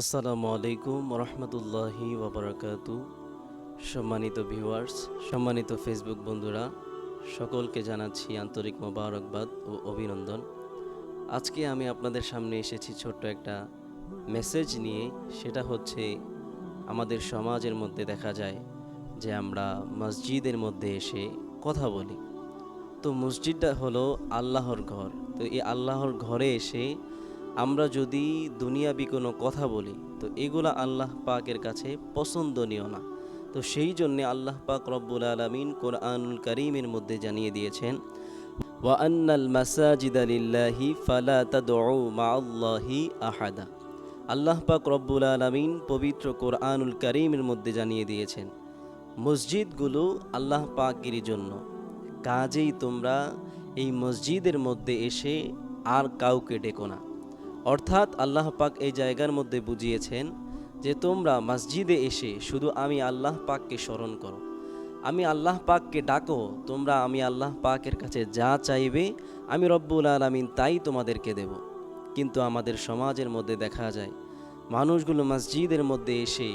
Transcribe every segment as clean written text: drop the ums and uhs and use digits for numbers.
আসসালামু আলাইকুম রহমতুল্লাহি ওয়াবারাকাতু। সম্মানিত ভিউয়ার্স, সম্মানিত ফেসবুক বন্ধুরা, সকলকে জানাচ্ছি আন্তরিক মোবারকবাদ ও অভিনন্দন। আজকে আমি আপনাদের সামনে এসেছি ছোট্ট একটা মেসেজ নিয়ে। সেটা হচ্ছে, আমাদের সমাজের মধ্যে দেখা যায় যে আমরা মসজিদের মধ্যে এসে কথা বলি। তো মসজিদটা হলো আল্লাহর ঘর। তো এই আল্লাহর ঘরে এসে আমরা যদি দুনিয়াবি কোনো কথা বলি, তো এগুলা আল্লাহ পাকের কাছে পছন্দনীয় না। তো সেই জন্যে আল্লাহ পাক রব্বুল আলামিন কোরআনুল কারীমের মধ্যে জানিয়ে দিয়েছেন, ওয়া আন্নাল মাসাজিদা লিল্লাহি ফালা তাদউ মাআল্লাহি আহাদা। আল্লাহ পাক রব্বুল আলামিন পবিত্র কোরআনুল কারীমের মধ্যে জানিয়ে দিয়েছেন, মসজিদগুলো আল্লাহ পাকেরই জন্য, কাজেই তোমরা এই মসজিদের মধ্যে এসে আর কাউকে ডেকো না। অর্থাৎ আল্লাহ পাক এই জায়গার মধ্যে বুঝিয়েছেন যে তোমরা মসজিদে এসে শুধু আমি আল্লাহ পাককে স্মরণ করো, আমি আল্লাহ পাককে ডাকো। তোমরা আমি আল্লাহ পাকের কাছে যা চাইবে আমি রব্বুল আলামিন তাই তোমাদেরকে দেব। কিন্তু আমাদের সমাজের মধ্যে দেখা যায় মানুষগুলো মসজিদের মধ্যে এসে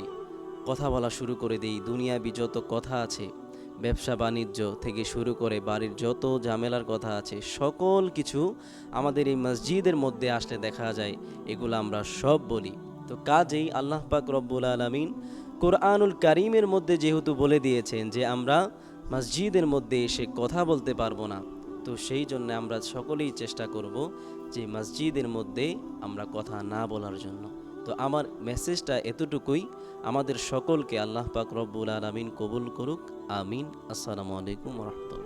কথা বলা শুরু করে দেই। দুনিয়াবি যত কথা আছে, ব্যবসা বাণিজ্য থেকে শুরু করে বাড়ির যত ঝামেলার কথা আছে, সকল কিছু আমাদের এই মসজিদের মধ্যে আসলে দেখা যায় এগুলো আমরা সব বলি। তো কাজেই আল্লাহ পাক রব্বুল আলামিন কোরআনুল কারীমের মধ্যে যেহেতু বলে দিয়েছেন যে আমরা মসজিদের মধ্যে এসে কথা বলতে পারবো না, তো সেই জন্য আমরা সকলেই চেষ্টা করব যে মসজিদের মধ্যে আমরা কথা না বলার জন্য। তো আমার মেসেজটা এতটুকুই। আমাদের সকলকে আল্লাহ পাক রব্বুল আলামিন কবুল করুক, আমিন। আসসালামু আলাইকুম ওয়া রাহমাতুল্লাহ।